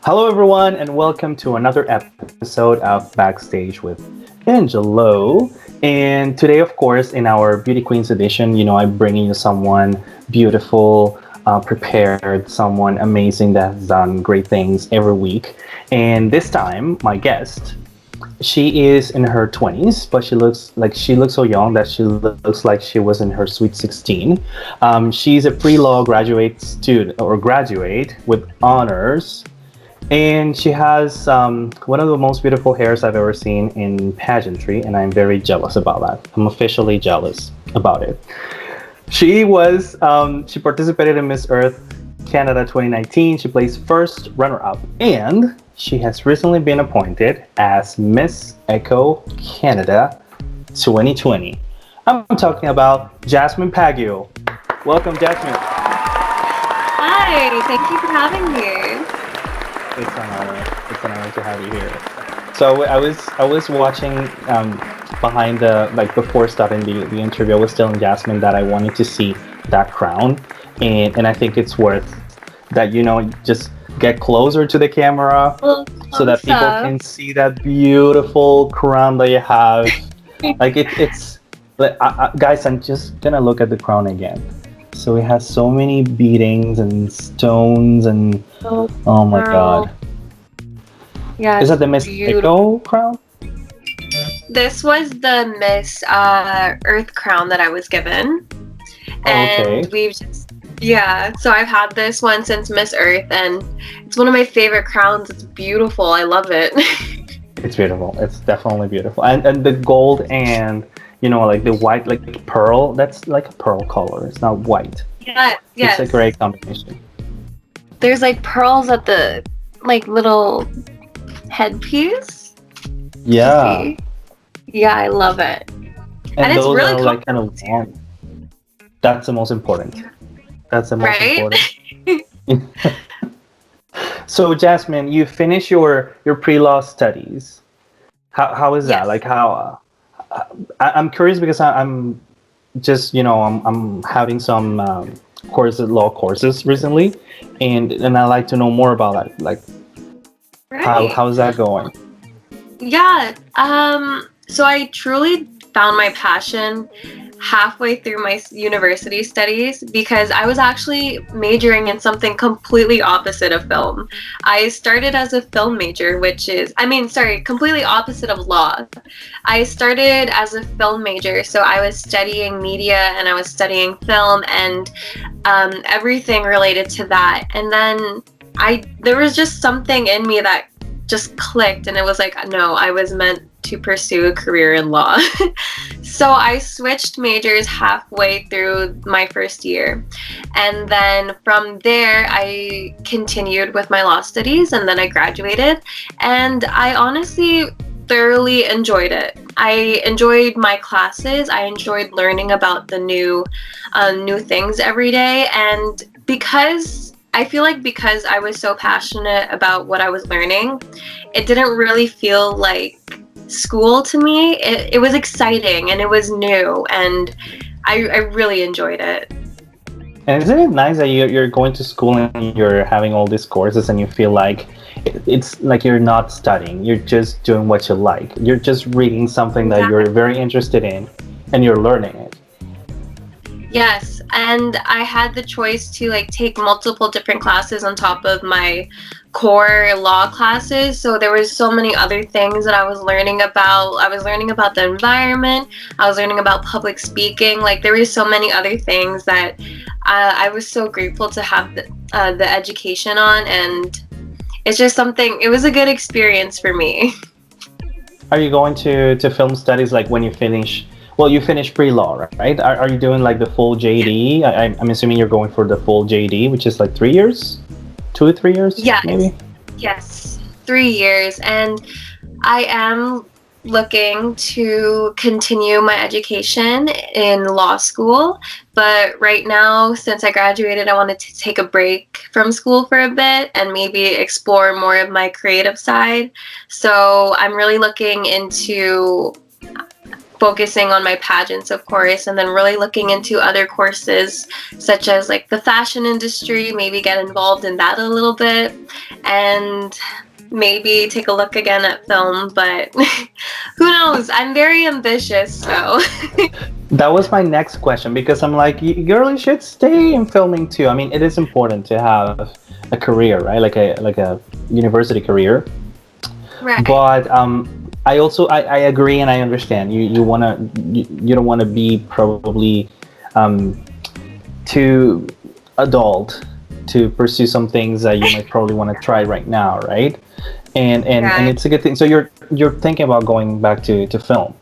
Hello, everyone, and welcome to another episode of Backstage with Angelo. And today, of course, in our Beauty Queens edition, I'm bringing you someone beautiful, prepared, someone amazing that has done great things every week. And this time, my guest, she is in her 20s, but she looks so young that she looks like she was in her sweet 16. She's a pre-law graduate student or graduate with honors, and she has one of the most beautiful hairs I've ever seen in pageantry, and I'm very jealous about that. I'm officially jealous about it. She participated in Miss Earth Canada 2019. She placed first runner-up, and she has recently been appointed as Miss Echo Canada 2020. I'm talking about Jasmine Paguio. Welcome, Jasmine. Hi, thank you for having me. It's an honor. It's an honor to have you here. So I was watching behind the before starting the interview. I was telling Jasmine that I wanted to see that crown, and I think it's worth that just get closer to the camera Well, so that people can see that beautiful crown that you have. Guys, I'm just gonna look at the crown again. So it has so many beadings and stones and oh my god. Yeah, Is that the Miss Echo crown? This was the Miss Earth crown that I was given, and so I've had this one since Miss Earth, and it's one of my favorite crowns. It's beautiful. I love it. It's beautiful. It's definitely beautiful, and the gold and the white, like pearl. That's like a pearl color. It's not white. Yeah, yes. It's a great combination. There's like pearls at the little headpiece. Yeah. Yeah, I love it. And it's those really are like kind of long. That's the most important. That's the most important. So Jasmine, you finish your pre-law studies. How is that? Yes. Like how? I'm curious because I'm just I'm having some law courses recently, and I like to know more about that. Like how's that going? Yeah. So I truly found my passion halfway through my university studies because I was actually majoring in something completely opposite of film. I started as a film major, completely opposite of law. I started as a film major, so I was studying media and I was studying film and everything related to that. And then there was just something in me that just clicked, and it was like, no, I was meant to pursue a career in law. So I switched majors halfway through my first year, and then from there I continued with my law studies, and then I graduated, and I honestly thoroughly enjoyed it. I enjoyed my classes. I enjoyed learning about the new things every day, and because I was so passionate about what I was learning, it didn't really feel like school to me. It was exciting and it was new, and I really enjoyed it. And isn't it nice that you're going to school and you're having all these courses and you feel like it's like you're not studying, you're just doing what you like. You're just reading something that you're very interested in and you're learning it. Yes, and I had the choice to take multiple different classes on top of my core law classes. So there was so many other things that I was learning about. I was learning about the environment. I was learning about public speaking. There were so many other things that I was so grateful to have the education on, and it's just something. It was a good experience for me. Are you going to film studies when you finish? Well, you finished pre-law, right? Are you doing the full JD? I'm assuming you're going for the full JD, which is 3 years, 2 to 3 years, Yes. maybe. Yes, 3 years, and I am looking to continue my education in law school, but right now, since I graduated, I wanted to take a break from school for a bit and maybe explore more of my creative side. So I'm really looking into focusing on my pageants, of course, and then really looking into other courses such as like the fashion industry, maybe get involved in that a little bit, and maybe take a look again at film, but who knows? I'm very ambitious, so That was my next question because I'm like, girl, you should stay in filming too. I mean, it is important to have a career, right? Like a university career. right. But I agree and I understand. You don't wanna be probably um, too adult to pursue some things that you might probably want to try right now, right? And Right. it's a good thing. So you're thinking about going back to film.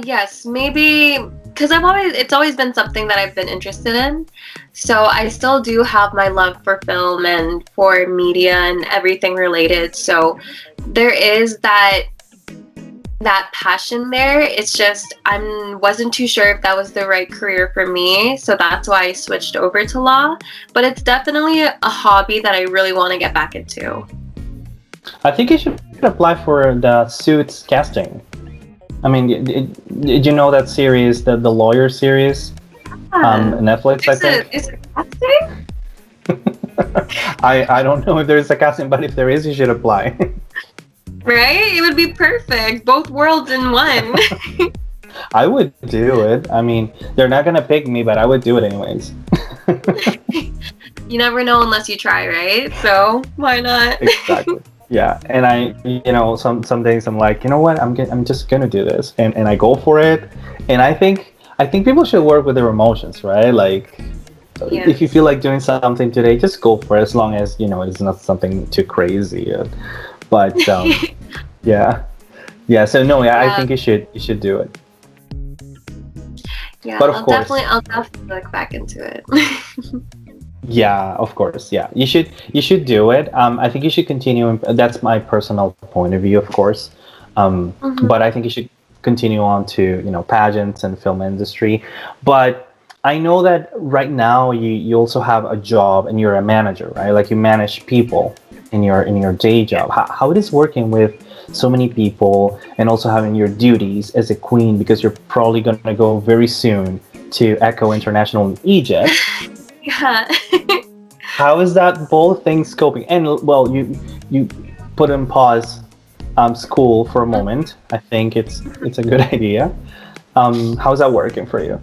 Yes, maybe because it's always been something that I've been interested in. So I still do have my love for film and for media and everything related. So there is that passion there. It's just I wasn't too sure if that was the right career for me, so that's why I switched over to law. But it's definitely a hobby that I really want to get back into. I think you should apply for the Suits casting. I mean, did you know that series, the lawyer series, Yeah. Netflix, I think. Is it casting? I don't know if there is a casting, but if there is, you should apply. Right? It would be perfect. Both worlds in one. I would do it. I mean, they're not gonna pick me, but I would do it anyways. You never know unless you try, right? So why not? Exactly. Yeah, and some days I'm like, you know what, I'm just gonna do this, and I go for it, and I think people should work with their emotions, right? Like, if you feel Yes. like doing something today, just go for it, as long as it's not something too crazy. But yeah, yeah. So no, yeah, I Yeah, think you should do it. yeah. But of course, I'll definitely look back into it. yeah, of course, yeah. You should do it. I think you should continue. That's my personal point of view, of course. Hmm. But I think you should continue on to pageants and film industry. But I know that right now you also have a job and you're a manager, right? Like you manage people in your day Yeah. job. How it is working with so many people and also having your duties as a queen because you're probably going to go very soon to Echo International in Egypt. Yeah. How is that both things scoping? And well, you put in pause school for a moment. I think it's a good idea. How's that working for you?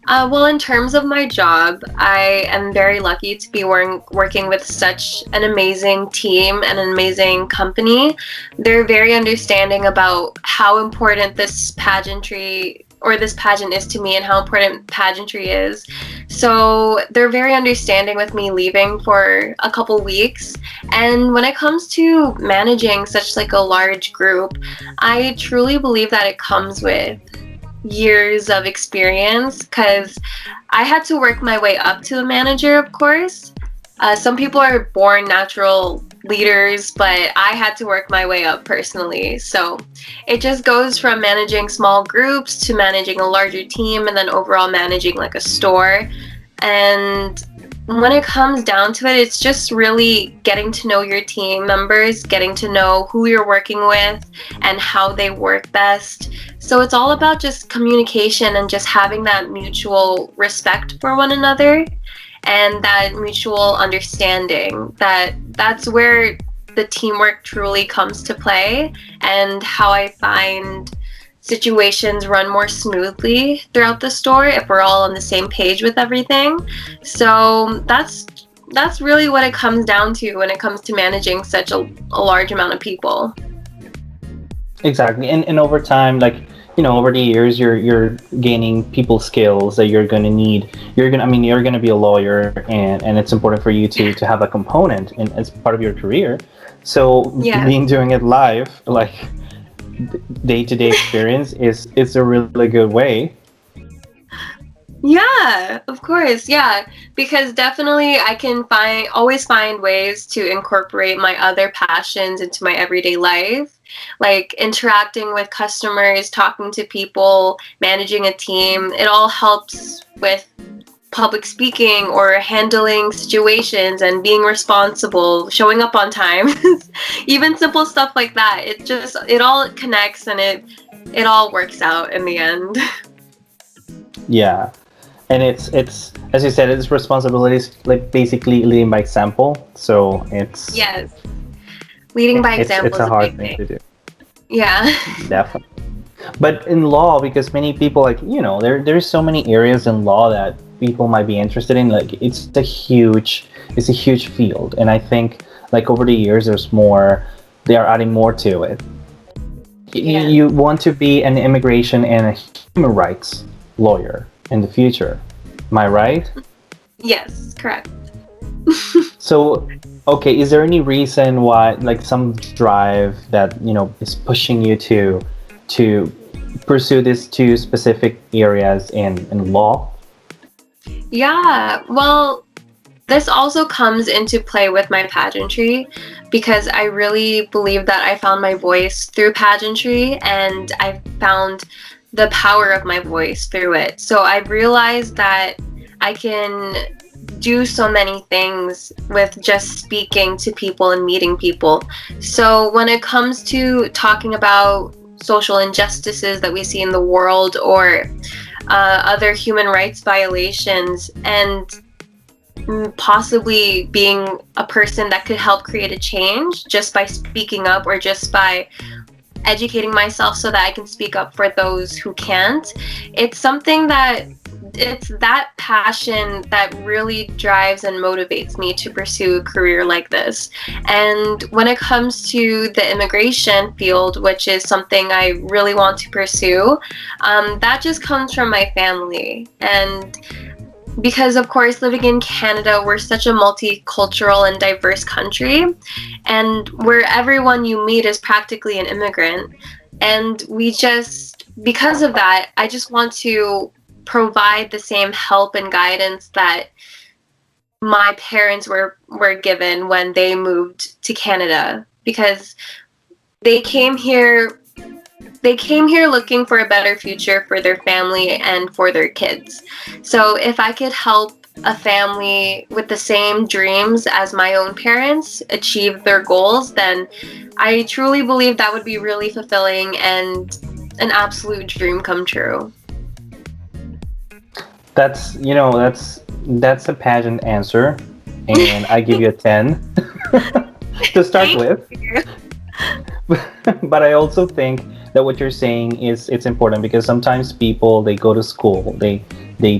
Well, in terms of my job, I am very lucky to be working with such an amazing team and an amazing company. They're very understanding about how important this pageant is to me and how important pageantry is. So they're very understanding with me leaving for a couple weeks. And when it comes to managing such like a large group, I truly believe that it comes with years of experience because I had to work my way up to a manager, of course. Some people are born natural leaders, but I had to work my way up personally. So it just goes from managing small groups to managing a larger team and then overall managing like a store. And when it comes down to it, it's just really getting to know your team members, getting to know who you're working with and how they work best. So it's all about just communication and just having that mutual respect for one another and that mutual understanding that's where the teamwork truly comes to play and how I find situations run more smoothly throughout the store if we're all on the same page with everything. So that's really what it comes down to when it comes to managing such a large amount of people. Exactly. And over time, like, over the years, you're gaining people skills that you're gonna need. You're gonna be a lawyer, and it's important for you to have a component in as part of your career. So Yeah. being doing it live, like day to day experience, is a really good way. Yeah, of course. Yeah, because definitely I can always find ways to incorporate my other passions into my everyday life, like interacting with customers, talking to people, managing a team. It all helps with public speaking or handling situations and being responsible, showing up on time. Even simple stuff like that. It all connects and it all works out in the end. Yeah, and it's as you said, it's responsibilities like basically leading by example. So Yes. Leading by example it's is a a hard big thing thing. to do, Yeah. definitely. But in law, because many people like there's so many areas in law that people might be interested in. Like it's a huge field, and I think like over the years there's more. They are adding more to it. You Yes. want to be an immigration and a human rights lawyer in the future. Am I right? Yes, correct. So, okay, is there any reason why, like some drive that is pushing you to pursue these two specific areas in law? Yeah, well, this also comes into play with my pageantry because I really believe that I found my voice through pageantry and I found the power of my voice through it. So I've realized that I can do so many things with just speaking to people and meeting people. So when it comes to talking about social injustices that we see in the world or other human rights violations and possibly being a person that could help create a change just by speaking up or just by educating myself so that I can speak up for those who can't. It's something that it's that passion that really drives and motivates me to pursue a career like this. And when it comes to the immigration field, which is something I really want to pursue, that just comes from my family. And because of course living in Canada, we're such a multicultural and diverse country, and where everyone you meet is practically an immigrant. And we just because of that, I just want to provide the same help and guidance that my parents were given when they moved to Canada because they came here they came here looking for a better future for their family and for their kids. So if I could help a family with the same dreams as my own parents achieve their goals, then I truly believe that would be really fulfilling and an absolute dream come true. That's a pageant answer, and I give you a 10 to start Thank with. you. But I also think that what you're saying is it's important because sometimes people they go to school, they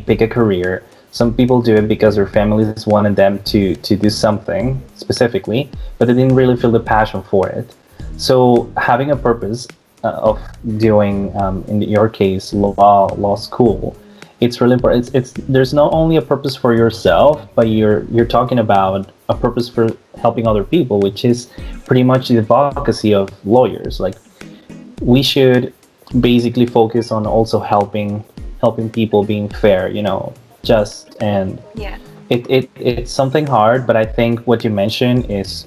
pick a career. Some people do it because their families wanted them to do something specifically, but they didn't really feel the passion for it. So having a purpose of doing, in your case, law school, it's really important. It's there's not only a purpose for yourself, but you're talking about a purpose for helping other people, which is pretty much the advocacy of lawyers. Like we should basically focus on also helping people being fair, just and Yeah. it's something hard, but I think what you mentioned is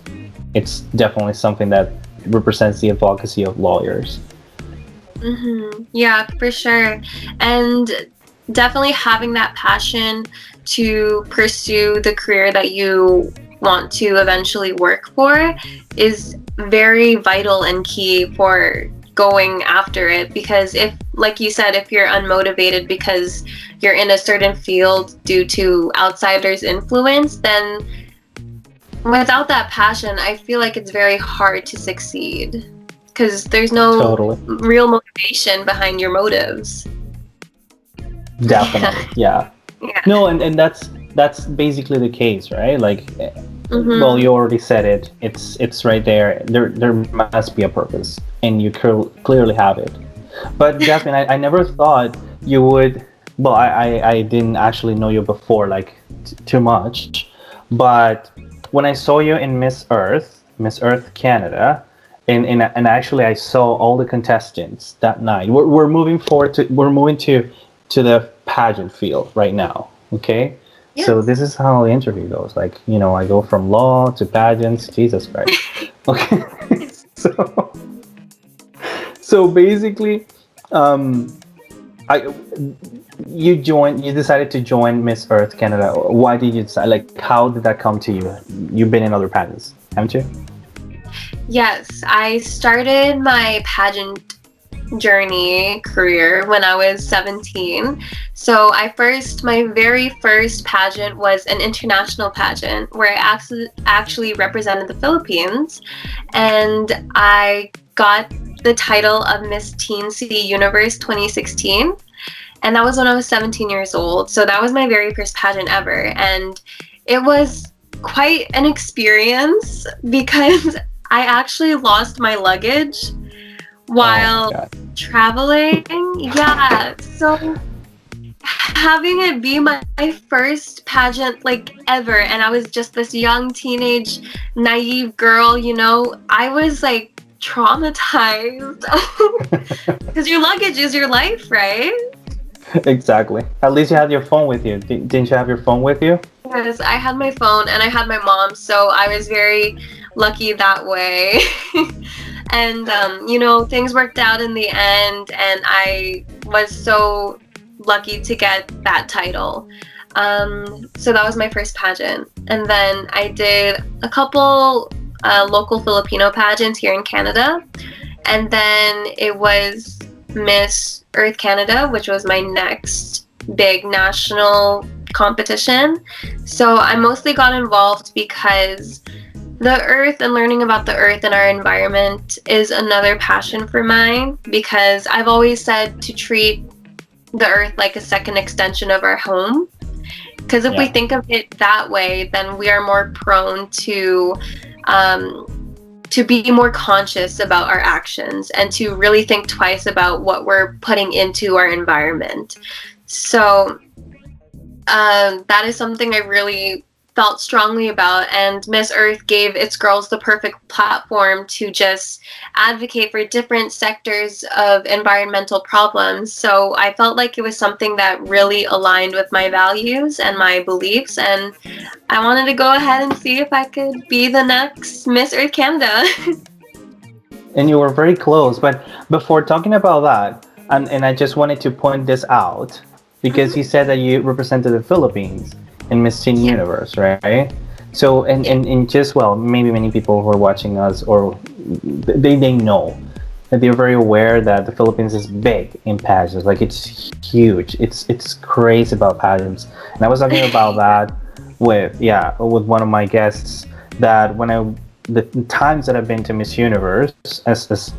it's definitely something that represents the advocacy of lawyers. Yeah, for sure. And definitely having that passion to pursue the career that you want to eventually work for is very vital and key for going after it because if like you said if you're unmotivated because you're in a certain field due to outsiders influence, then without that passion I feel like it's very hard to succeed because there's no Totally. real motivation behind your motives. Definitely. Yeah. Yeah. No, and that's basically the case, right? Like, well, Mhm. you already said it. It's right there. There must be a purpose, and you clearly have it. But Jasmine, I never thought you would. Well, I didn't actually know you before, like too much. But when I saw you in Miss Earth Canada, and actually I saw all the contestants that night. We're moving forward to we're moving to the pageant field right now. Okay, so Yes. this is how the interview goes. Like, I go from law to pageants. Jesus Christ. Okay, so basically, um, I you decided to join Miss Earth Canada. Why did you decide? Like, how did that come to you? You've been in other pageants, haven't you? Yes, I started my pageant journey career when I was 17. So my very first pageant was an international pageant where I actually represented the Philippines, and I got the title of Miss Teensy Universe 2016. And that was when I was 17 years old. So that was my very first pageant ever. And it was quite an experience because I actually lost my luggage Oh my while god. traveling. Yeah. So having it be my first pageant like ever, and I was just this young teenage naive girl, I was like traumatized because your luggage is your life, right? Exactly. At least you had your phone with you. Didn't you have your phone with you? Because I had my phone and I had my mom, so I was very lucky that way. And things worked out in the end, and I was so lucky to get that title. So that was my first pageant, and then I did a couple local Filipino pageants here in Canada, and then it was Miss Earth Canada, which was my next big national competition. So I mostly got involved because the earth and learning about the earth and our environment is another passion for mine, because I've always said to treat the earth like a second extension of our home. Because if we Yeah. think of it that way, then we are more prone um, to be more conscious about our actions and to really think twice about what we're putting into our environment. So that is something I really felt strongly about, and Miss Earth gave its girls the perfect platform to just advocate for different sectors of environmental problems. So I felt like it was something that really aligned with my values and my beliefs, and I wanted to go ahead and see if I could be the next Miss Earth Canada. And you were very close. But before talking about that, and I just wanted to point this out because Mhm. you said that you represented the Philippines in Miss Teen Yeah, Universe, right? So, yeah, and just, well, maybe many people who are watching us, or they know that they're very aware that the Philippines is big in pageants. Like, it's huge. It's crazy about pageants. And I was talking about that with one of my guests, that the times that I've been to Miss Universe as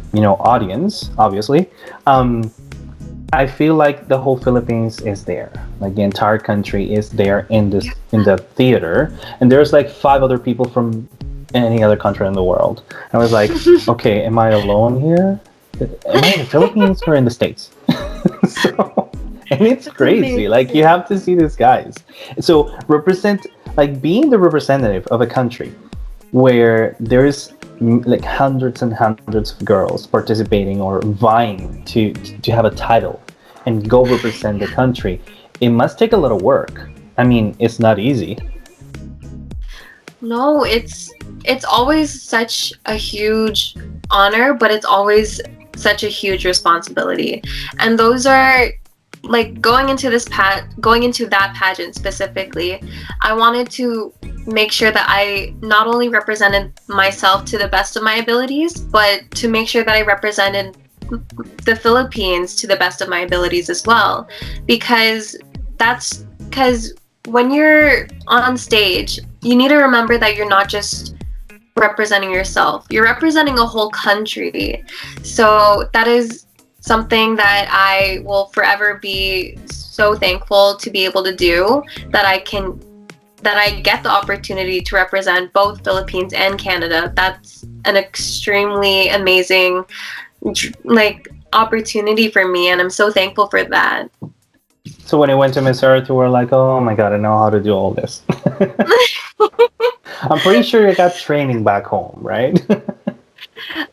audience, obviously, um, I feel like the whole Philippines is there. Like, the entire country is there yeah. in the theater, and there's like five other people from any other country in the world. I was like, okay, am I alone here? Am I in the Philippines or in the States? So, and it's That's crazy. Like, you amazing. have to see these guys. So like being the representative of a country where there's like hundreds and hundreds of girls participating or vying to have a title and go represent the country. It must take a lot of work. I mean, it's not easy. No, it's always such a huge honor, but it's always such a huge responsibility. And those are like going into that pageant specifically, I wanted to make sure that I not only represented myself to the best of my abilities, but to make sure that I represented the Philippines to the best of my abilities as well. Because because when you're on stage, you need to remember that you're not just representing yourself, you're representing a whole country. So that is something that I will forever be so thankful to be able to do, that I get the opportunity to represent both Philippines and Canada. That's an extremely amazing like opportunity for me, and I'm so thankful for that. So when I went to Miss Earth, you were like, oh my god, I know how to do all this. I'm pretty sure you got training back home, right?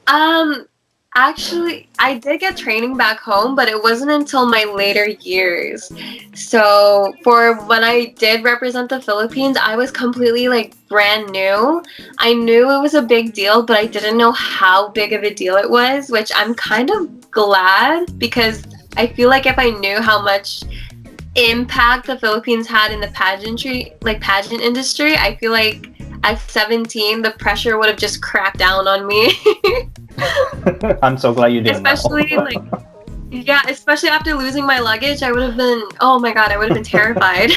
um Actually, I did get training back home, but it wasn't until my later years. So, for when I did represent the Philippines, I was completely like brand new. I knew it was a big deal, but I didn't know how big of a deal it was, which I'm kind of glad because I feel like if I knew how much impact the Philippines had in the pageant industry, I feel like at 17, the pressure would have just cracked down on me. I'm so glad you didn't know. Especially like yeah, especially after losing my luggage, I would have been, oh my god, I would have been terrified.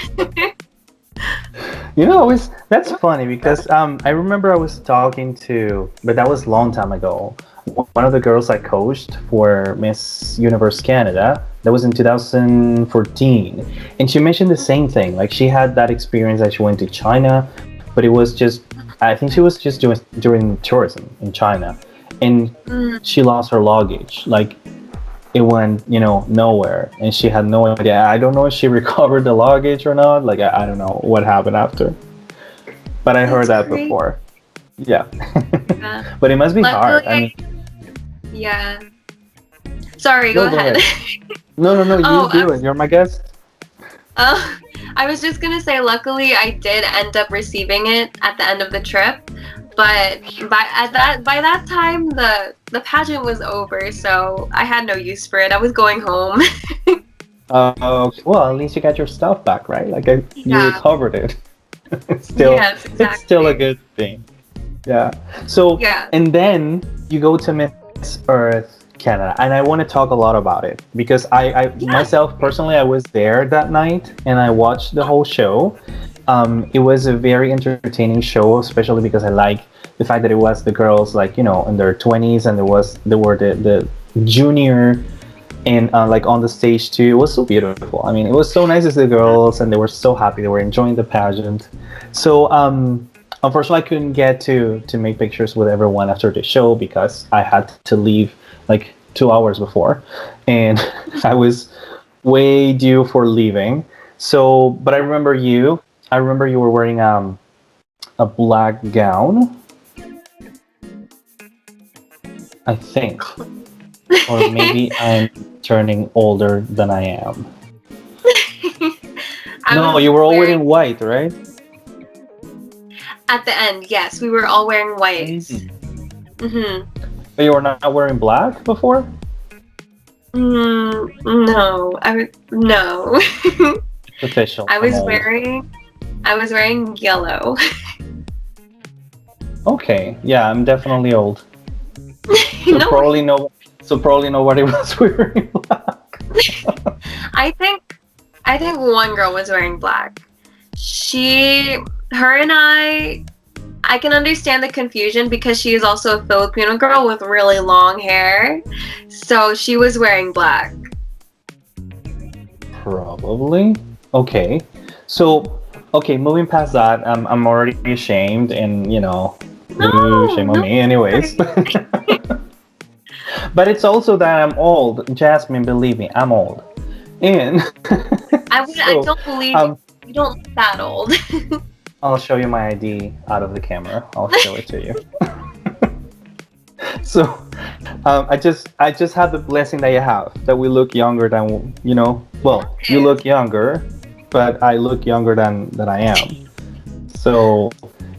That's funny because I remember I was talking to, but that was a long time ago. One of the girls I coached for Miss Universe Canada. That was in 2014, and she mentioned the same thing. Like she had that experience that she went to China, but it was just I think she was just doing tourism in China, and Mm, she lost her luggage. Like it went nowhere, and she had no idea. I don't know if she recovered the luggage or not. Like I don't know what happened after, but I heard that's that great. before. Yeah. Yeah. But it must be Luckily, hard. I mean, yeah. Sorry, go no, go ahead. ahead. No, you Oh, do it. You're my guest. uh, I was just gonna say, luckily, I did end up receiving it at the end of the trip, but by that time, the pageant was over, so I had no use for it. I was going home. Well, at least you got your stuff back, right? Like you Yeah. recovered it. it's still Yes, it's still a exactly. good thing. Yeah. So Yeah. and then you go to Miss Earth Canada, and I want to talk a lot about it because I Yeah. myself personally I was there that night and I watched the whole show. It was a very entertaining show, especially because I like the fact that it was the girls like in their 20s, and there were the junior and like on the stage too. It was so beautiful. I mean, it was so nice to see the girls, and they were so happy. They were enjoying the pageant. So unfortunately, I couldn't get to make pictures with everyone after the show because I had to leave like 2 hours before, and I was way due for leaving. So, but I remember you. I remember you were wearing a black gown, I think, or maybe I'm turning older than I am. I No, was you were all wearing wearing white, right? at the end. Yes, we were all wearing white. Mm. Mhm. But you were not wearing black before? No, no. It's official. I I'm was old. wearing I was wearing yellow. Okay, yeah, I'm definitely old. So No, probably no. So probably nobody was wearing black. I think I think one girl was wearing black. She, her and I can understand the confusion because she is also a Filipino girl with really long hair. So she was wearing black. Probably. Okay. So, okay, moving past that, I'm already ashamed, and ooh, No, shame on no me. Anyways, worries. but it's also that I'm old. Jasmine, believe me, I'm old. And I so, don't believe you. um, You don't look that old. I'll show you my ID out of the camera. I'll show it to you. So, I just have the blessing that you have, that we look younger than Well, you Yes. look younger, but I look younger than I am. So,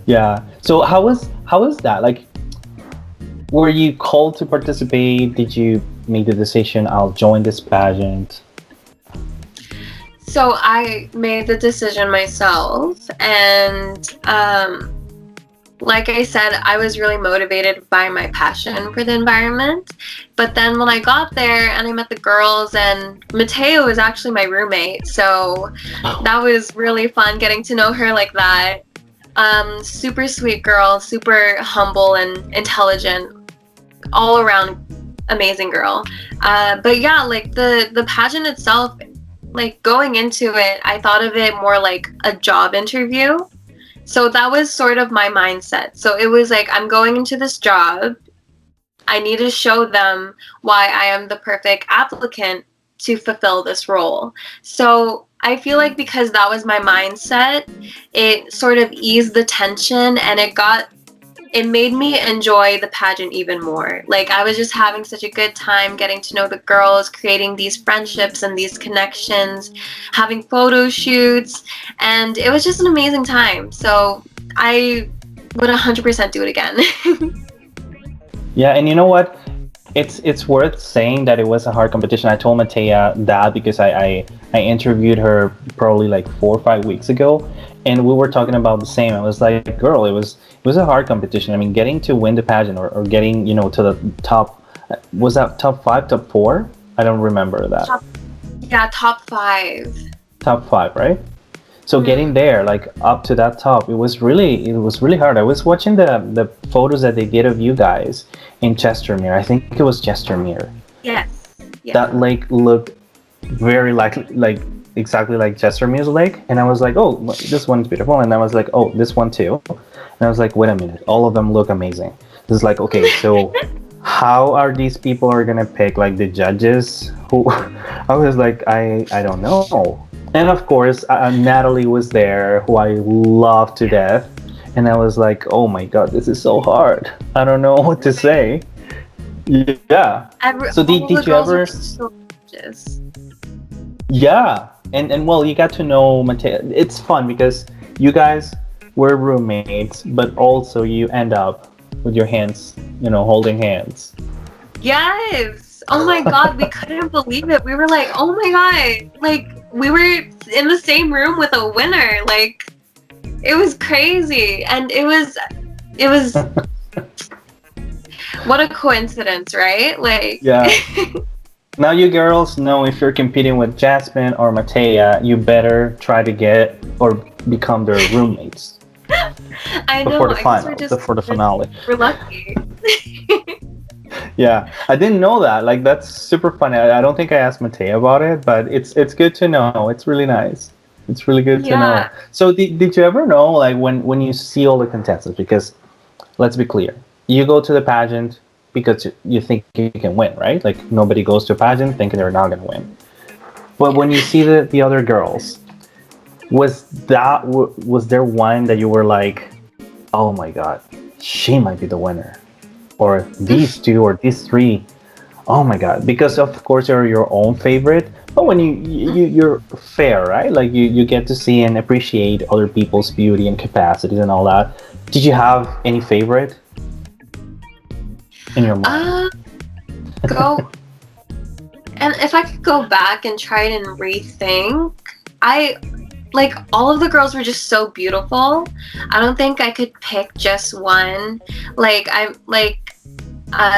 yeah. So how was that? Like, were you called to participate? Did you make the decision? I'll join this pageant. So I made the decision myself, and like I said, I was really motivated by my passion for the environment. But then when I got there and I met the girls, and Mateo was actually my roommate, so that was really fun getting to know her like that. Super sweet girl, super humble and intelligent, all around amazing girl. But yeah, like the pageant itself, like going into it, I thought of it more like a job interview. So that was sort of my mindset. So it was like, I'm going into this job. I need to show them why I am the perfect applicant to fulfill this role. So I feel like because that was my mindset, it sort of eased the tension, and it got it made me enjoy the pageant even more. Like I was just having such a good time getting to know the girls, creating these friendships and these connections, having photo shoots, and it was just an amazing time. So I would 100% do it again. Yeah, and you know what? It's worth saying that it was a hard competition. I told Matea that because I interviewed her probably like 4 or 5 weeks ago, and we were talking about the same. I was like, girl, it was a hard competition. I mean, getting to win the pageant or getting to the top, was that top five, top four? I don't remember that. Top, yeah, top five. Top five, right? So getting Hmm. there, like up to that top, it was really hard. I was watching the photos that they did of you guys in Chestermere. I think it was Chestermere. Yes. Yeah. That lake looked very like exactly like Chestermere's lake, and I was like, oh, this one's beautiful, and I was like, oh, this one too, and I was like, wait a minute, all of them look amazing. This is like, okay, so how are these people are gonna pick like the judges? Who? I was like, I don't know. And of course, Natalie was there, who I love to death, and I was like, oh my god, this is so hard. I don't know what to say. Yeah. So All the did you girls were ever? so gorgeous. Yeah, and well, you got to know Mateo. It's fun because you guys were roommates, but also you end up with your hands, holding hands. Yes. Oh my god, we couldn't believe it. We were like, oh my god, like we were in the same room with a winner. Like it was crazy, and it was what a coincidence, right? Like Yeah. Now you girls know if you're competing with Jasmine or Matea, you better try to get or become their roommates I before know. the I guess finals, before the just finale. we're lucky. Yeah, I didn't know that. Like that's super funny. I don't think I asked Matea about it, but it's good to know. It's really nice. It's really good to know. Yeah. So did you ever know like when you see all the contestants? Because let's be clear, you go to the pageant because you think you can win, right? Like nobody goes to a pageant thinking they're not going to win. But when you see the other girls, was there one that you were like, oh my god, she might be the winner, or these two or these three? Oh my god, because of course you're your own favorite, but when you're fair, right? Like you get to see and appreciate other people's beauty and capacities and all that. Did you have any favorite in your mind? Uh, go and if I could go back and try and rethink, I like all of the girls were just so beautiful. I don't think I could pick just one. Like I'm like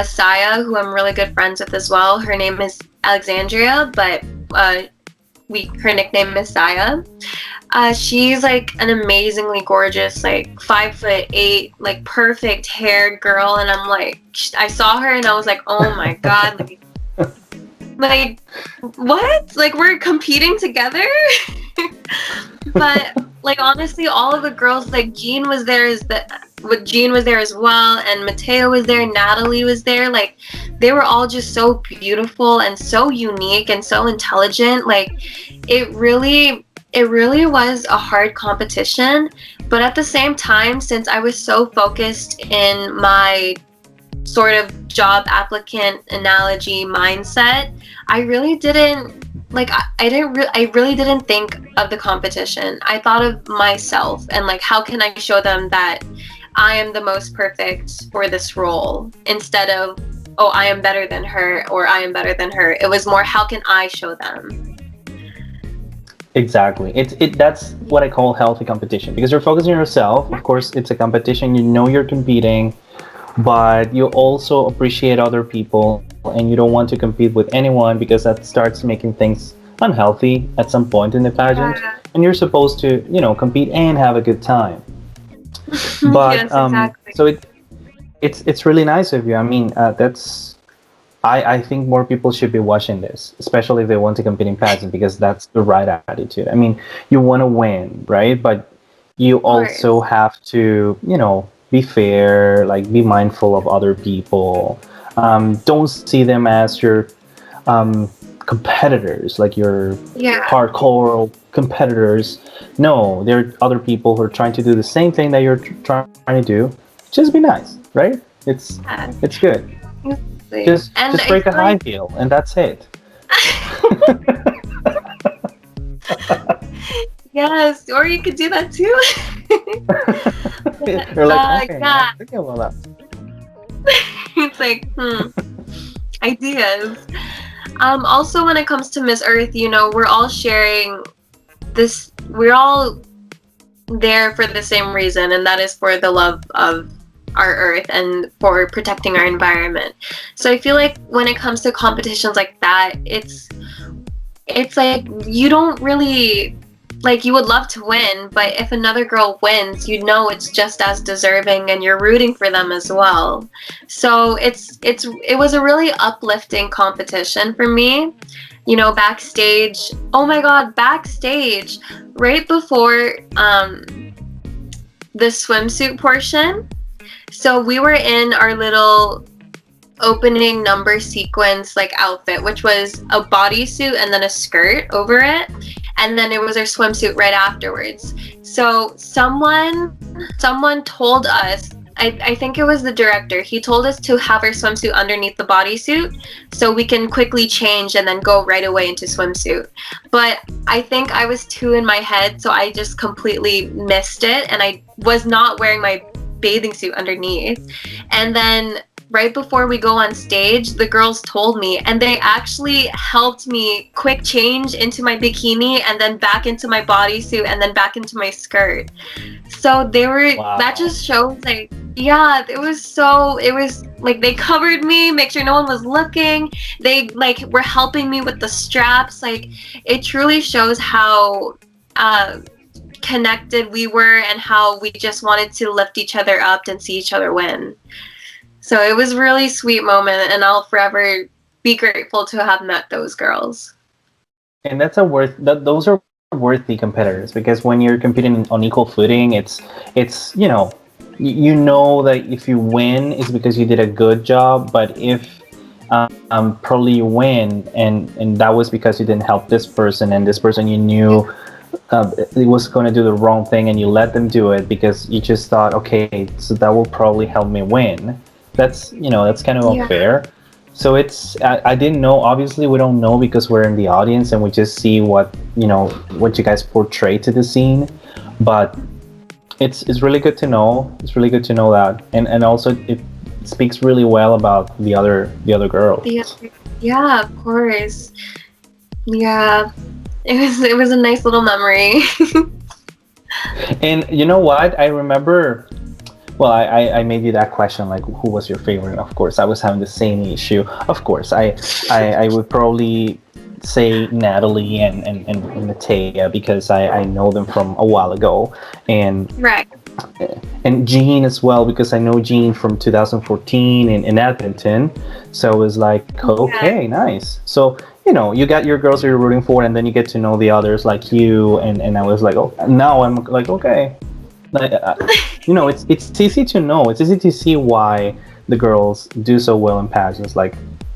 Saya, who I'm really good friends with as well. Her name is Alexandria, but uh, we her nickname is Saya. She's like an amazingly gorgeous, like 5'8", like perfect haired girl, and I'm like, I saw her and I was like, oh my god, like what? Like we're competing together? But like honestly, all of the girls, like Jean was there Jean was there as well, and Mateo was there, Natalie was there. Like they were all just so beautiful and so unique and so intelligent. Like it really was a hard competition, but at the same time, since I was so focused in my sort of job applicant analogy mindset, I really didn't like I really didn't think of the competition. I thought of myself and like how can I show them that I am the most perfect for this role instead of oh I am better than her or I am better than her. It was more how can I show them. Exactly. That's what I call healthy competition because you're focusing on yourself. Of course, it's a competition. You know you're competing, but you also appreciate other people and you don't want to compete with anyone because that starts making things unhealthy at some point in the pageant. Yeah. And you're supposed to, compete and have a good time. But Yes, exactly. so it's really nice of you. I mean, that's I think more people should be watching this, especially if they want to compete in pageant, because that's the right attitude. I mean, you want to win, right? But you Of also course. have to, be fair, like be mindful of other people. Don't see them as your competitors, like your Yeah. hardcore competitors. No, they're other people who are trying to do the same thing that you're trying to do, just be nice, right? It's Yeah, it's good. exactly. And Just I break a feel high like heel, and that's it. yes, or you could do that too. You're like, okay, now Yeah, I'm thinking about it's like ideas. Also, when it comes to Miss Earth, we're all sharing this. We're all there for the same reason, and that is for the love of our earth and for protecting our environment. So I feel like when it comes to competitions like that, it's like you don't really like you would love to win, but if another girl wins, it's just as deserving and you're rooting for them as well. So it was a really uplifting competition for me. Backstage. Oh my god, backstage right before the swimsuit portion. So we were in our little opening number sequence like outfit, which was a bodysuit and then a skirt over it, and then it was our swimsuit right afterwards. So someone told us, I think it was the director, he told us to have our swimsuit underneath the bodysuit so we can quickly change and then go right away into swimsuit. But I think I was too in my head, so I just completely missed it, and I was not wearing my bathing suit underneath. And then right before we go on stage, the girls told me, and they actually helped me quick change into my bikini and then back into my bodysuit and then back into my skirt. So that Wow. just shows like, yeah, it was like they covered me, make sure no one was looking. They like were helping me with the straps. Like it truly shows how connected we were and how we just wanted to lift each other up and see each other win. So it was a really sweet moment, and I'll forever be grateful to have met those girls. And those are worthy competitors, because when you're competing on equal footing, it's you know that if you win, it's because you did a good job. But if probably you win, and that was because you didn't help this person, and this person you knew it was going to do the wrong thing, and you let them do it because you just thought, okay, so that will probably help me win. That's kind of Yeah. unfair. So I didn't know. Obviously, we don't know because we're in the audience and we just see what you guys portray to the scene. But it's really good to know. It's really good to know that, and also it speaks really well about the other girls. Yeah, yeah, of course. Yeah, it was a nice little memory. And you know what? I remember. Well, I made you that question, like who was your favorite? And of course, I was having the same issue. Of course, I would probably say Natalie and Matea, because I know them from a while ago, and Right. and Jean as well, because I know Jean from 2014 in Edmonton. So it was like, Yeah. okay, nice. So you got your girls you're rooting for, and then you get to know the others like you, and I was like, oh, now I'm like, okay, like, it's easy to know. It's easy to see why the girls do so well in pageants. Like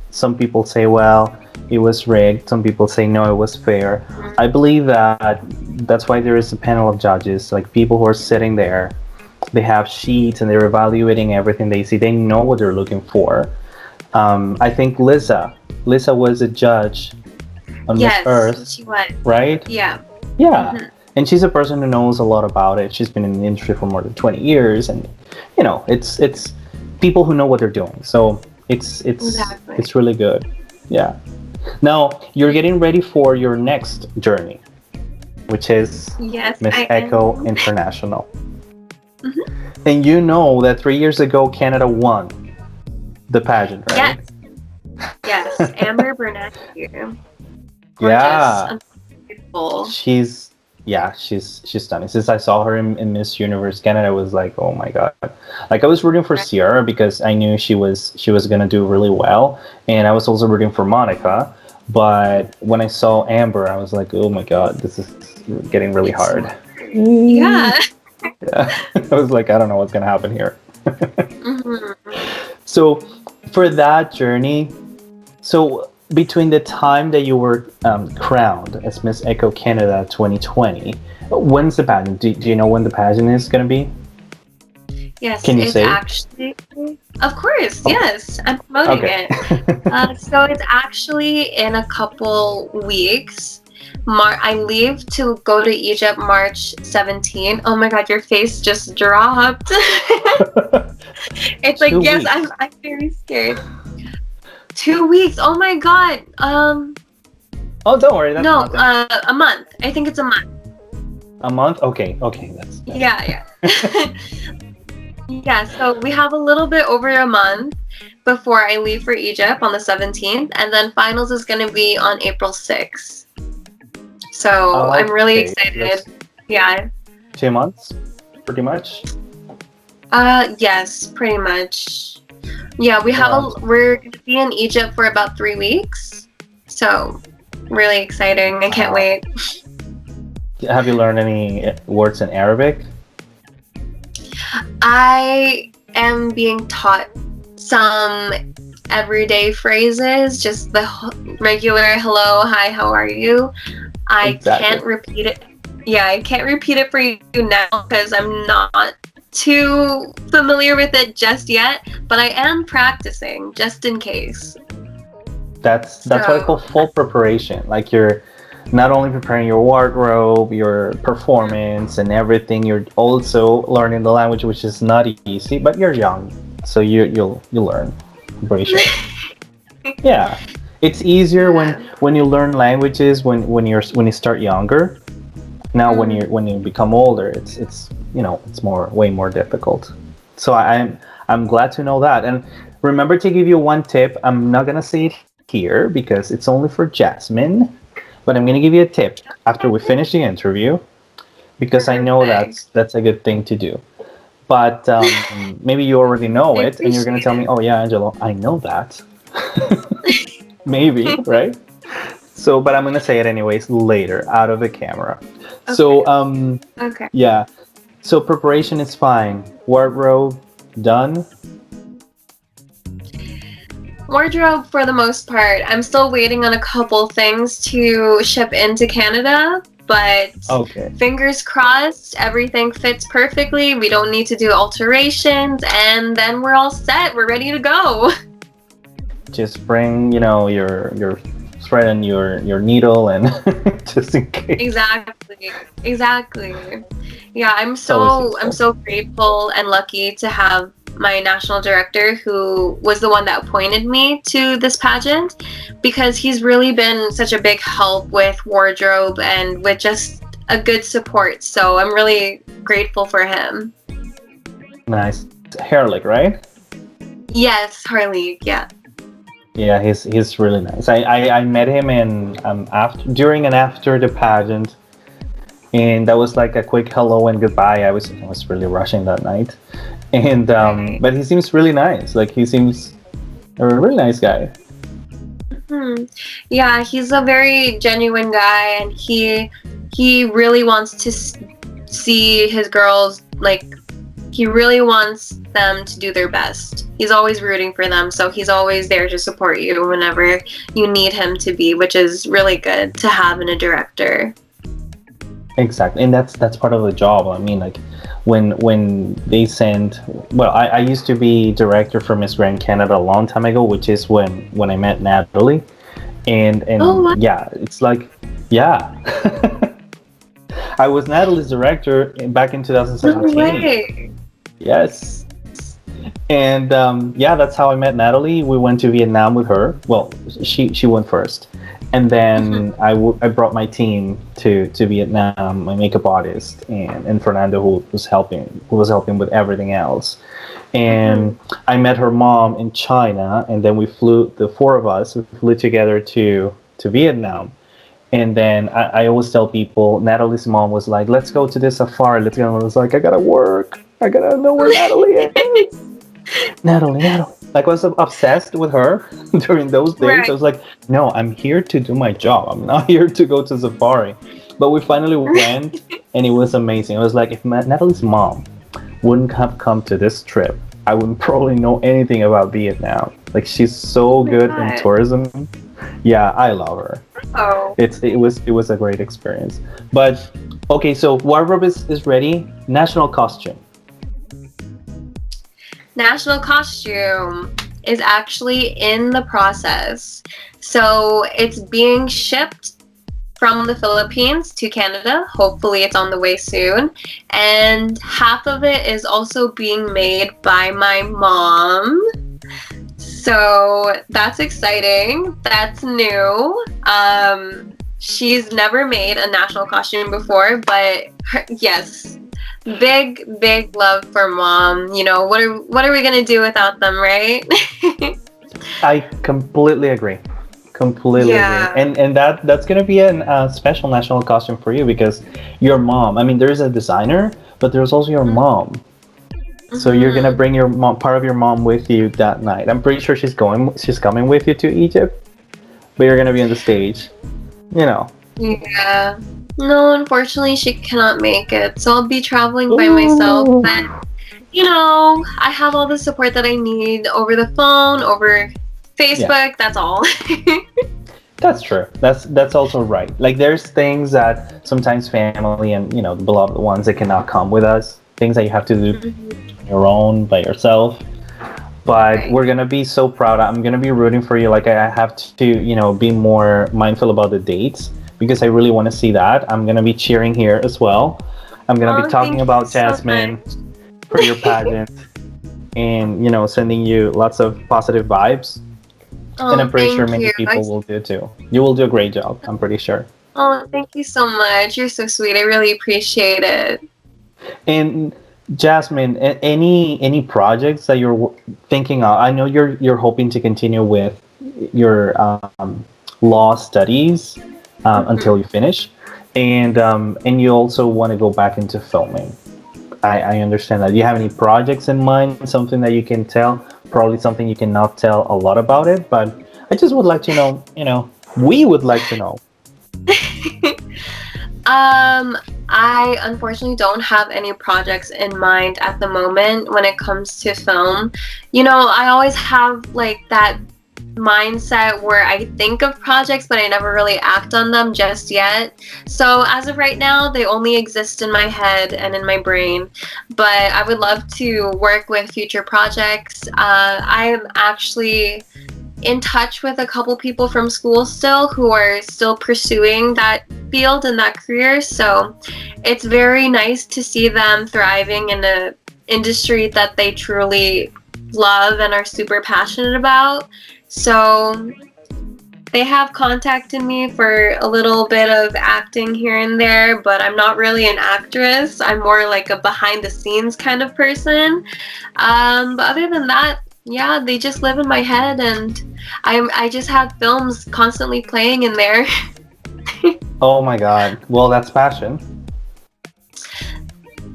some people say, well, it was rigged. Some people say no, it was fair. I believe that that's why there is a panel of judges, like people who are sitting there. They have sheets and they're evaluating everything they see. They know what they're looking for. I think Lisa was a judge on Miss Yes, Earth, she was. right? Yeah. Yeah. Hmm. And she's a person who knows a lot about it. She's been in the industry for more than 20 years, and it's people who know what they're doing. So Exactly. it's really good. Yeah. Now you're getting ready for your next journey, which is Yes, Miss I Echo am. International. Hmm. And you know that 3 years ago Canada won the pageant, right? Yes, yes. Amber Burnett here. Gorgeous. Yeah. Beautiful. she's she's stunning. Since I saw her in Miss Universe Canada, I was like, oh my god. Like I was rooting for Right. Sierra because I knew she was gonna do really well, and I was also rooting for Monica. But when I saw Amber, I was like, oh my god, this is getting really It's hard. so great. Yeah. Yeah. I was like, I don't know what's gonna happen here. Hmm. So for that journey, so between the time that you were crowned as Miss Echo Canada 2020, when's the pageant? Do you know when the pageant is going to be? Yes, Can you it's say? actually, of course, Oh, yes, I'm promoting okay. it. So it's actually in a couple weeks. I leave to go to Egypt March 17th. Oh my God, your face just dropped. It's like, Two yes, weeks. I'm very scared. 2 weeks. Oh my God. Oh, don't worry, that's No, nothing. a month. I think it's a month. A month? Okay, okay, that's better. Yeah, yeah. Yeah, so we have a little bit over a month before I leave for Egypt on the 17th, and then finals is going to be on April 6th. So I'm really Okay, so excited. that's Yeah. 2 months, pretty much. Yes, pretty much. Yeah, Wow. we're going to be in Egypt for about 3 weeks. So really exciting. I can't Wow. wait. Have you learned any words in Arabic? I am being taught some everyday phrases, just the regular hello, hi, how are you? I Exactly. can't repeat it. Yeah, I can't repeat it for you now because I'm not too familiar with it just yet, but I am practicing just in case. That's what I call So, full preparation. Like you're not only preparing your wardrobe, your performance, and everything. You're also learning the language, which is not easy. But you're young, so you'll learn. I'm pretty sure. Yeah, it's easier yeah. when you learn languages when you start younger. Now Mhm. when you become older, it's it's more way more difficult. So I'm glad to know that. And remember to give you one tip. I'm not gonna say it here because it's only for Jasmine, but I'm gonna give you a tip after we finish the interview because I know Perfect. that's a good thing to do. But maybe you already know I it, and you're gonna appreciate tell me, it. "Oh yeah, Angelo, I know that." Maybe, right? So, but I'm gonna say it anyways later, out of the camera. So, Okay. Okay. yeah. So preparation is fine. Wardrobe done. Wardrobe for the most part. I'm still waiting on a couple things to ship into Canada, but Okay. fingers crossed, everything fits perfectly. We don't need to do alterations, and then we're all set. We're ready to go. Just bring, your thread and your needle, and just in case. Exactly. Exactly. Yeah, It's always I'm useful. so grateful and lucky to have my national director who was the one that appointed me to this pageant because he's really been such a big help with wardrobe and with just a good support. So I'm really grateful for him. Nice. Herlick, right? Yes, Harley. Yeah. Yeah, he's really nice. I met him in after during and after the pageant, and that was like a quick hello and goodbye. I was really rushing that night, and Right. but he seems really nice. Like he seems a really nice guy. Hmm. Yeah, he's a very genuine guy, and he really wants to see his girls like he really wants them to do their best. He's always rooting for them, so he's always there to support you whenever you need him to be, which is really good to have in a director. Exactly, and that's part of the job. I mean, like when they send. Well, I used to be director for Miss Grand Canada a long time ago, which is when I met Natalie, Oh, and wow. yeah, it's like yeah. I was Natalie's director back in No 2017. way. Yes, and yeah, that's how I met Natalie. We went to Vietnam with her. Well, she went first, and Mhm, then I brought my team to Vietnam. My makeup artist and Fernando who was helping with everything else. mhm. And I met her mom in China, and then we flew the four of us. We flew together to Vietnam. And then I always tell people, Natalie's mom was like, "Let's go to this safari. Let's go." And I was like, "I gotta work. I gotta know where Natalie is." Natalie. Like I was obsessed with her during those days. I Right. was like, no, I'm here to do my job. I'm not here to go to safari. But we finally went, and it was amazing. It was like if Natalie's mom wouldn't have come to this trip, I wouldn't probably know anything about Vietnam. Like she's Oh so my good in God. tourism. Yeah, I love her. Oh. It was a great experience. But okay, so wardrobe is ready. National costume. national costume is actually in the process. So it's being shipped from the Philippines to Canada. Hopefully, it's on the way soon. And half of it is also being made by my mom. So that's exciting. That's new. She's never made a national costume before, but yes, big love for mom. You know, what are we gonna do without them, right? I completely agree. Completely agree. Yeah. And that's gonna be a special national costume for you because your mom. I mean, there's a designer, but there's also your mom. So you're gonna Mm-hmm. bring your mom, part of your mom, with you that night. I'm pretty sure she's coming with you to Egypt, but you're gonna be on the stage. You know. Yeah. No, unfortunately, she cannot make it. So I'll be traveling by myself. Ooh. But, I have all the support that I need over the phone, over Yeah. Facebook. That's all. That's true. That's also right. Like there's things that sometimes family and the beloved ones that cannot come with us. Things that you have to do Mhm. on your own by yourself. But Right. we're gonna be so proud. I'm gonna be rooting for you. Like I have to, be more mindful about the dates because I really want to see that. I'm gonna be cheering here as well. I'm gonna be Oh, talking thank you about so Jasmine much. for your pageant and sending you lots of positive vibes. And I'm Oh, pretty sure thank many you. people will do too. You will do a great job. I'm pretty sure. Oh, thank you so much. You're so sweet. I really appreciate it. And Jasmine, any projects that you're thinking of? I know you're hoping to continue with your law studies until you Hmm. finish, and you also want to go back into filming. I understand that. Do you have any projects in mind? Something that you can tell? Probably something you cannot tell a lot about it, but I just would like to know. We would like to know. Um, I unfortunately don't have any projects in mind at the moment when it comes to film. I always have like that mindset where I think of projects, but I never really act on them just yet. So as of right now, they only exist in my head and in my brain. But I would love to work with future projects. I'm actually in touch with a couple people from school still who are still pursuing that field and that career. So it's very nice to see them thriving in a industry that they truly love and are super passionate about. So they have contacted me for a little bit of acting here and there, but I'm not really an actress. I'm more like a behind the scenes kind of person. But other than that, yeah, they just live in my head, and I just have films constantly playing in there. Oh my God! Well, that's passion.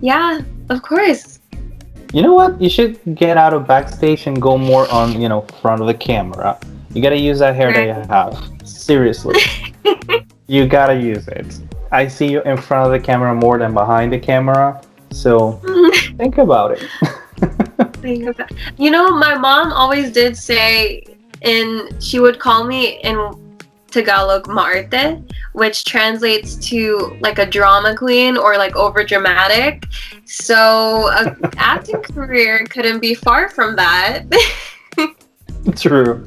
Yeah, of course. You know what? You should get out of backstage and go more on, front of the camera. You gotta use that hair that Right. you have. Seriously. You gotta use it. I see you in front of the camera more than behind the camera. So think about it. Think about. My mom always did say, she would call me in Tagalog maarte, which translates to like a drama queen or like over dramatic. So a acting career couldn't be far from that. True.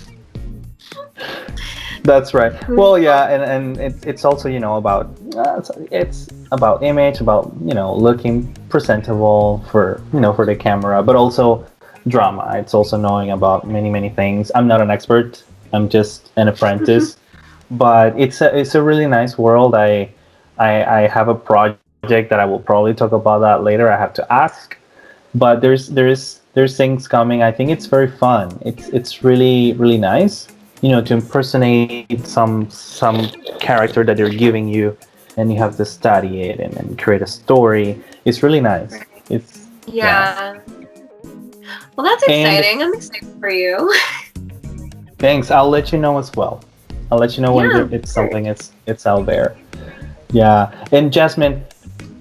That's right. Well, yeah, and it's also about it's about image, about looking presentable for for the camera, but also drama. It's also knowing about many things. I'm not an expert. I'm just an apprentice, but it's a really nice world. I have a project that I will probably talk about that later. I have to ask, but there's things coming. I think it's very fun. It's really nice, to impersonate some character that they're giving you, and you have to study it and create a story. It's really nice. It's yeah. Yeah. Well, that's And exciting. I'm excited for you. thanks. I'll let you know as well. I'll let you know when Yeah, it's sure. something it's out there. Yeah. And Jasmine,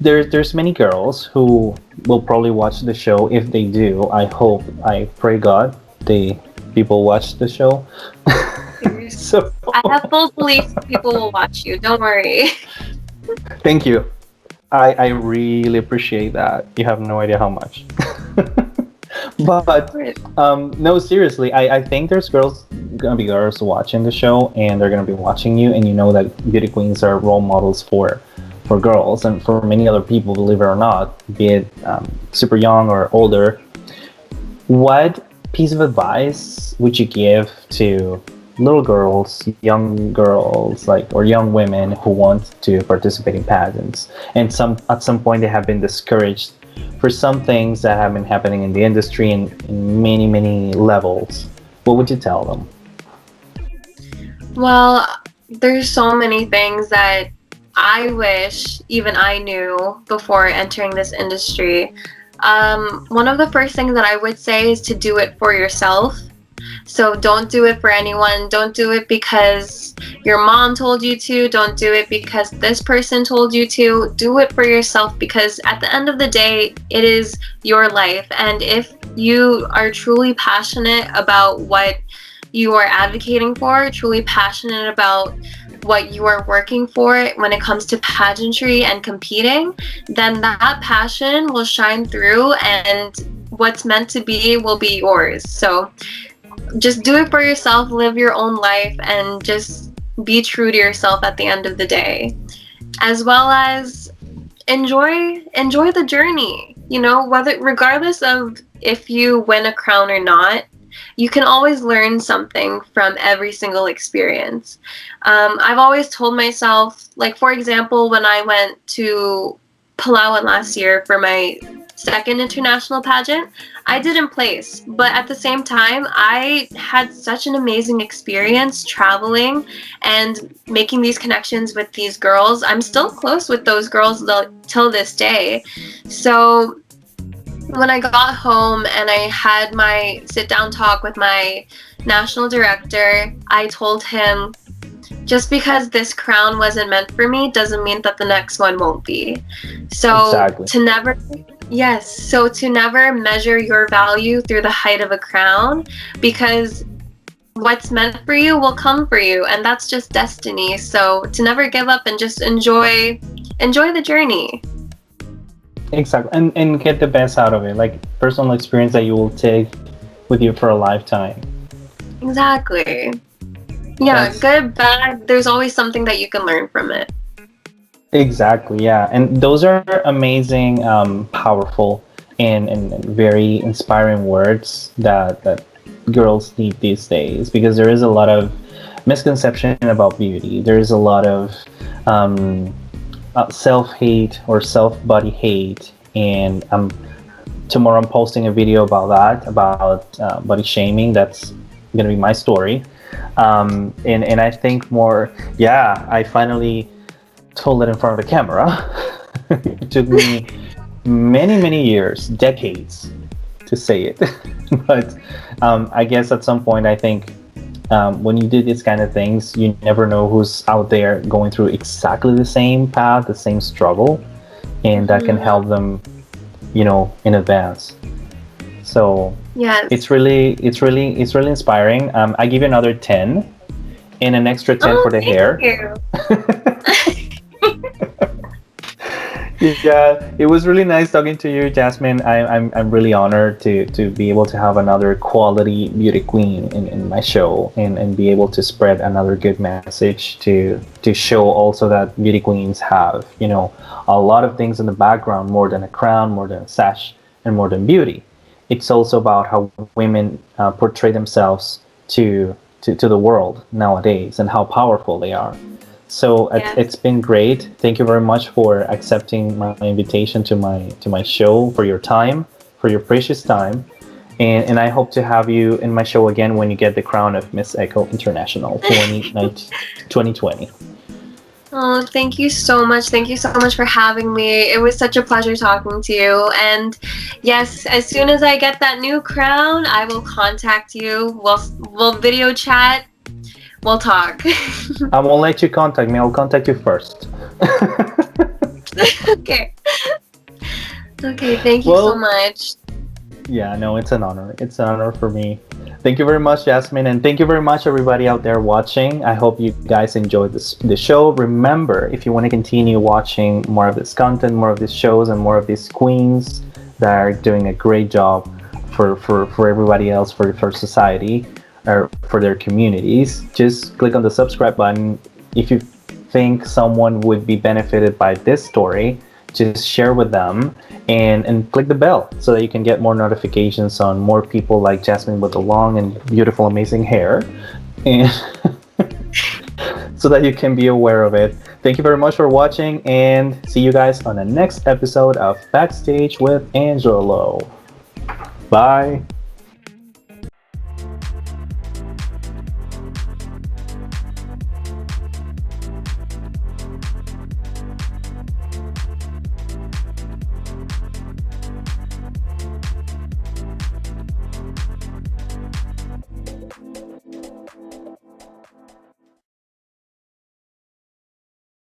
there's many girls who will probably watch the show. If they do, I pray God they people watch the show. Seriously. So I have full belief people will watch you. Don't worry. thank you. I really appreciate that. You have no idea how much. But Right. no, seriously, I think there's gonna be girls watching the show, and they're gonna be watching you, and you know that beauty queens are role models for girls and for many other people, believe it or not, be it super young or older. What piece of advice would you give to little girls, young girls, like, or young women who want to participate in pageants, and some at some point they have been discouraged for some things that have been happening in the industry in many levels? What would you tell them? Well, there's so many things that I wish even I knew before entering this industry. One of the first things that I would say is to do it for yourself. So don't do it for anyone. Don't do it because your mom told you to. Don't do it because this person told you to. Do it for yourself, because at the end of the day, it is your life. And if you are truly passionate about what you are advocating for, truly passionate about what you are working for when it comes to pageantry and competing, then that passion will shine through and what's meant to be will be yours. So just do it for yourself, live your own life, and just be true to yourself at the end of the day. As well as enjoy the journey. You know, whether regardless of if you win a crown or not, you can always learn something from every single experience. I've always told myself, like, for example, when I went to Palawan last year for my second international pageant, I didn't place, but at the same time, I had such an amazing experience traveling and making these connections with these girls. I'm still close with those girls till this day. So when I got home and I had my sit down talk with my national director, I told him, just because this crown wasn't meant for me doesn't mean that the next one won't be. So Exactly. to never, yes, so to never measure your value through the height of a crown, because what's meant for you will come for you, and that's just destiny. So to never give up and just enjoy the journey. Exactly, and get the best out of it, like personal experience that you will take with you for a lifetime. Exactly. Yeah, That's good, bad, there's always something that you can learn from it. exactly, yeah, and those are amazing, powerful, and very inspiring words that girls need these days, because there is a lot of misconception about beauty. There is a lot of um, self hate or self body hate, and tomorrow I'm posting a video about that, about body shaming. That's gonna be my story, and I think more. Yeah, I finally told it in front of the camera. It took me many years, decades, to say it, but I guess at some point I think when you do these kind of things, you never know who's out there going through exactly the same path, the same struggle, and that can Hmm. help them, in advance. So Yes. it's really inspiring. I give you another 10 and an extra 10 Oh, for the thank hair. you. Yeah, it was really nice talking to you, Jasmine. I'm really honored to be able to have another quality beauty queen in my show, and be able to spread another good message to show also that beauty queens have, a lot of things in the background, more than a crown, more than a sash, and more than beauty. It's also about how women portray themselves to the world nowadays, and how powerful they are. So it's Yes. been great. Thank you very much for accepting my invitation to my show, for your time, for your precious time, and I hope to have you in my show again when you get the crown of Miss Echo International 2020. Oh, thank you so much. Thank you so much for having me. It was such a pleasure talking to you. And yes, as soon as I get that new crown, I will contact you. We'll video chat. We'll talk. I won't let you contact me. I'll contact you first. Okay. Okay, thank you so Well, much. yeah, no, it's an honor. It's an honor for me. Thank you very much, Jasmine, and thank you very much, everybody out there watching. I hope you guys enjoyed the show. Remember, if you want to continue watching more of this content, more of these shows, and more of these queens that are doing a great job for everybody else, for society, or for their communities. Just click on the subscribe button. If you think someone would be benefited by this story, just share with them, and click the bell so that you can get more notifications on more people like Jasmine with the long and beautiful, amazing hair, and so that you can be aware of it. Thank you very much for watching, and see you guys on the next episode of Backstage with Angelo. Bye.